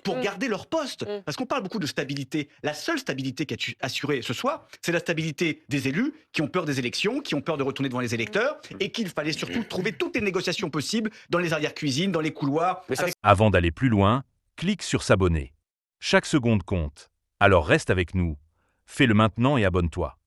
pour garder leur poste. Parce qu'on parle beaucoup de stabilité. La seule stabilité qu'a assurée ce soir, c'est la stabilité des élus qui ont peur des élections, qui ont peur de retourner devant les électeurs, et qu'il fallait surtout trouver toutes les négociations possibles dans les arrière-cuisines, dans les couloirs. Avant d'aller plus loin, clique sur s'abonner. Chaque seconde compte. Alors reste avec nous. Fais-le maintenant et abonne-toi.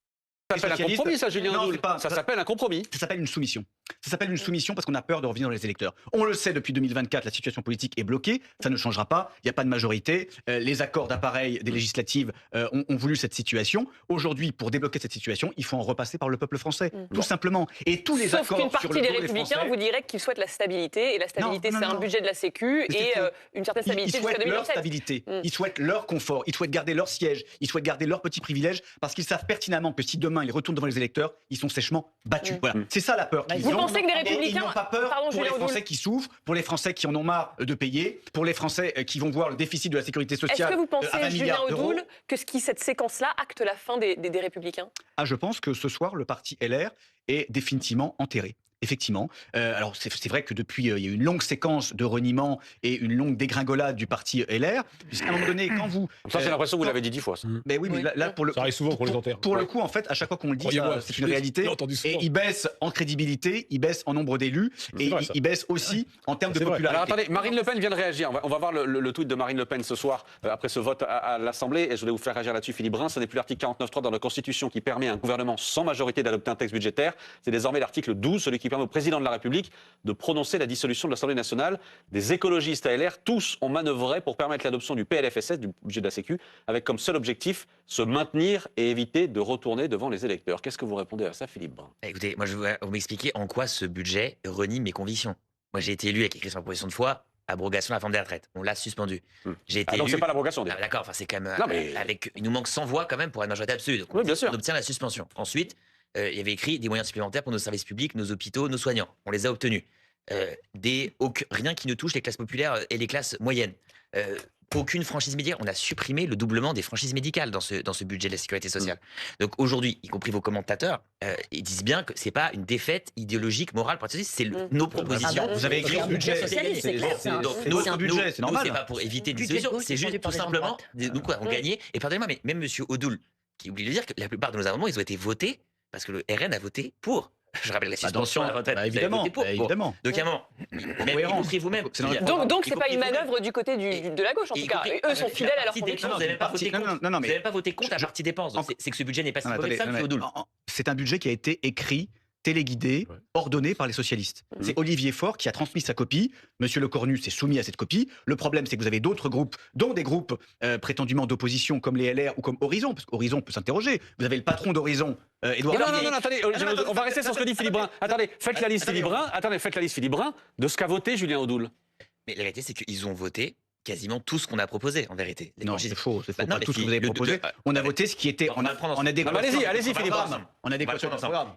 Ça s'appelle un compromis, ça, Julien Audoul. Ça s'appelle un compromis. Ça s'appelle une soumission. Ça s'appelle une soumission parce qu'on a peur de revenir dans les électeurs. On le sait, depuis 2024, la situation politique est bloquée. Ça ne changera pas. Il n'y a pas de majorité. Les accords d'appareil des législatives ont voulu cette situation. Aujourd'hui, pour débloquer cette situation, il faut en repasser par le peuple français, tout simplement. Et tous les Sauf accords qu'une partie sur le des dos Républicains Français, vous dirait qu'ils souhaitent la stabilité. Et la stabilité, c'est un budget de la Sécu et une certaine stabilité Ils jusqu'à souhaitent leur 2027. stabilité, ils souhaitent leur confort, ils souhaitent garder leur siège, ils souhaitent garder leurs petits privilèges parce qu'ils savent pertinemment que si demain ils retournent devant les électeurs, ils sont sèchement battus. Voilà. C'est ça la peur qu'ils Vous ont. pensez que les Et Républicains... ils n'ont pas peur Pardon, pour Julien les Audoul. Français qui souffrent, pour les Français qui en ont marre de payer, pour les Français qui vont voir le déficit de la sécurité Est-ce sociale que vous à pensez, 20 Julien milliards d'euros. Audoul, que cette séquence-là acte la fin des Républicains? Ah, je pense que ce soir, le parti LR est définitivement enterré. Effectivement. Alors, c'est vrai que depuis, il y a eu une longue séquence de reniement et une longue dégringolade du parti LR. Puisqu'à un moment donné, quand vous. Ça, j'ai l'impression que vous l'avez dit 10 fois. Ça. Mais oui, mais là, pour le. Ça arrive souvent qu'on les enterre. Pour le coup, en fait, à chaque fois qu'on le dit, c'est une réalité. Et il baisse en crédibilité, il baisse en nombre d'élus, et il baisse aussi en termes de popularité. Alors attendez, Marine Le Pen vient de réagir. On va voir le tweet de Marine Le Pen ce soir, après ce vote à l'Assemblée. Et je voulais vous faire réagir là-dessus, Philippe Brun. Ce n'est plus l'article 49.3 dans la Constitution qui permet à un gouvernement sans majorité d'adopter un texte budgétaire. C'est désormais l'article 12, celui qui permet au président de la République de prononcer la dissolution de l'Assemblée nationale. Des écologistes à LR, tous ont manœuvré pour permettre l'adoption du PLFSS, du budget de la Sécu, avec comme seul objectif se maintenir et éviter de retourner devant les électeurs. Qu'est-ce que vous répondez à ça, Philippe Brun? Écoutez, moi je vais vous m'expliquer en quoi ce budget renie mes convictions. Moi j'ai été élu avec écrit sur ma proposition de foi, abrogation de la réforme des retraites. On l'a suspendu. J'ai été donc élu... c'est pas l'abrogation. Ah, d'accord, enfin c'est quand même... Non, mais... il nous manque 100 voix quand même pour une majorité absolue. Donc oui, bien sûr. On obtient la suspension. Ensuite, il y avait écrit des moyens supplémentaires pour nos services publics, nos hôpitaux, nos soignants. On les a obtenus. Rien qui ne touche les classes populaires et les classes moyennes. Aucune franchise médicale. On a supprimé le doublement des franchises médicales dans ce budget de la sécurité sociale. Donc aujourd'hui, y compris vos commentateurs, ils disent bien que c'est pas une défaite idéologique, morale, c'est nos propositions. Vous avez écrit le budget. Donc notre budget, c'est normal. C'est pas pour éviter une dissolution, c'est juste tout simplement nous quoi, on gagnait. Et pardonnez-moi, mais même Monsieur Audoul, qui oublie de dire que la plupart de nos amendements, ils ont été votés parce que le RN a voté pour. Je rappelle la suspension à la retraite. Évidemment. Donc, à un moment, même compris vous-même. Donc, c'est pas une manœuvre du côté de la gauche, en tout cas. Eux sont fidèles à leurs convictions. Vous n'avez pas voté contre. Vous n'avez pas voté contre la partie dépenses. C'est que ce budget n'est pas si mauvais que ça, M. Audoul. C'est un budget qui a été écrit, téléguidé, ordonné par les socialistes. C'est Olivier Faure qui a transmis sa copie. Monsieur Lecornu s'est soumis à cette copie. Le problème, c'est que vous avez d'autres groupes, dont des groupes prétendument d'opposition comme les LR ou comme Horizon, parce qu'Horizon peut s'interroger. Vous avez le patron d'Horizon, Édouard Bailly. Non, attendez, on va rester sur ce que dit Philippe Brun. Attendez, faites la liste Philippe Brun de ce qu'a voté Julien Audoul. Mais la réalité, c'est qu'ils ont voté quasiment tout ce qu'on a proposé, en vérité. Non, c'est faux. C'est faux. Pas tout ce que vous avez proposé. On a voté ce qui était en adéquation. Allez-y, Philippe Brun. En adéquation dans le programme.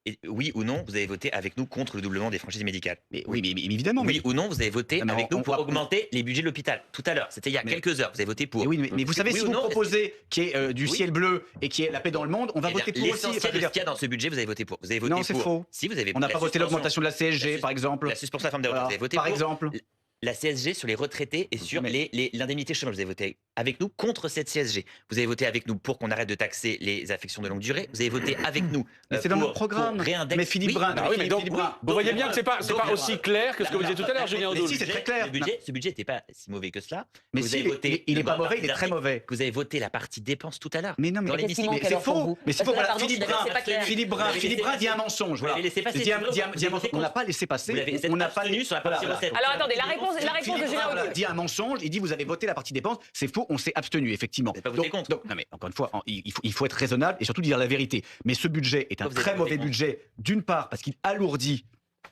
Et oui ou non, vous avez voté avec nous contre le doublement des franchises médicales? Mais oui, mais évidemment. Oui ou non, vous avez voté avec nous pour augmenter les budgets de l'hôpital? Tout à l'heure, c'était il y a quelques heures, vous avez voté pour. Oui, mais vous savez, si vous proposez qui est du ciel bleu et qui est la paix dans le monde, on va voter pour aussi. L'essentiel de ce qu'il y a dans ce budget, vous avez voté pour. Vous avez voté non, c'est faux. Si vous avez. On n'a pas voté l'augmentation de la CSG, par exemple. La suspension de la forme des retraites, vous avez voté par pour. exemple. La CSG sur les retraités et sur l'indemnité chômage. Vous avez voté avec nous contre cette CSG. Vous avez voté avec nous pour qu'on arrête de taxer les affections de longue durée. Vous avez voté avec nous. Mais c'est dans notre programme. Mais Philippe Brun. Vous voyez bien que c'est pas aussi clair que ce que vous disiez tout à l'heure, Julien Audoul. Si, c'est très clair. Ce budget n'était pas si mauvais que cela. Mais si, il n'est pas mauvais, il est très mauvais. Vous avez voté la partie dépenses tout à l'heure. Mais non, mais c'est faux. Mais c'est faux. Philippe Brun dit un mensonge. On n'a pas laissé passer. On n'a pas tenu sur la partie recette. Alors attendez, la réponse de Julien Audoul. Il dit un mensonge, il dit vous avez voté la partie dépenses, c'est faux, on s'est abstenu effectivement. Pas voté contre. Non mais encore une fois, il faut être raisonnable et surtout dire la vérité. Mais ce budget est un très mauvais budget, d'une part parce qu'il alourdit,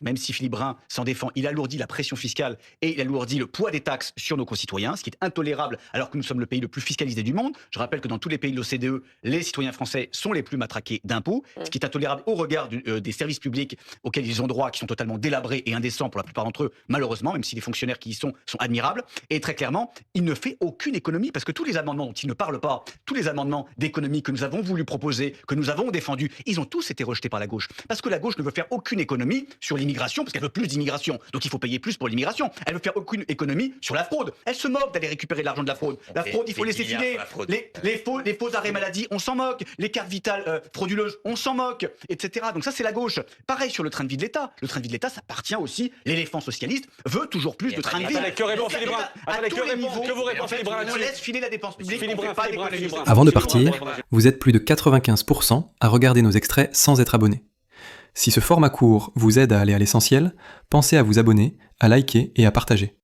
même si Philippe Brun s'en défend, il alourdit la pression fiscale et il alourdit le poids des taxes sur nos concitoyens, ce qui est intolérable alors que nous sommes le pays le plus fiscalisé du monde. Je rappelle que dans tous les pays de l'OCDE, les citoyens français sont les plus matraqués d'impôts, ce qui est intolérable au regard des services publics auxquels ils ont droit, qui sont totalement délabrés et indécents pour la plupart d'entre eux, malheureusement, même si les fonctionnaires qui y sont admirables. Et très clairement, il ne fait aucune économie parce que tous les amendements dont il ne parle pas, tous les amendements d'économie que nous avons voulu proposer, que nous avons défendus, ils ont tous été rejetés par la gauche. Parce que la gauche ne veut faire aucune économie sur l'immigration, parce qu'elle veut plus d'immigration. Donc il faut payer plus pour l'immigration. Elle veut faire aucune économie sur la fraude. Elle se moque d'aller récupérer de l'argent de la fraude. La fraude, il faut laisser filer. Les faux arrêts maladie, on s'en moque. Les cartes vitales frauduleuses, on s'en moque, etc. Donc ça, c'est la gauche. Pareil sur le train de vie de l'État. Le train de vie de l'État, ça appartient aussi. L'éléphant socialiste veut toujours plus de train de vie. Attendez, que répond Philippe Brun ? Attendez, que vous répond Philippe Brun ? On laisse filer la dépense publique. On fait pas d'économie. Avant de partir, vous êtes plus de 95% à regarder nos extraits sans être abonné. Si ce format court vous aide à aller à l'essentiel, pensez à vous abonner, à liker et à partager.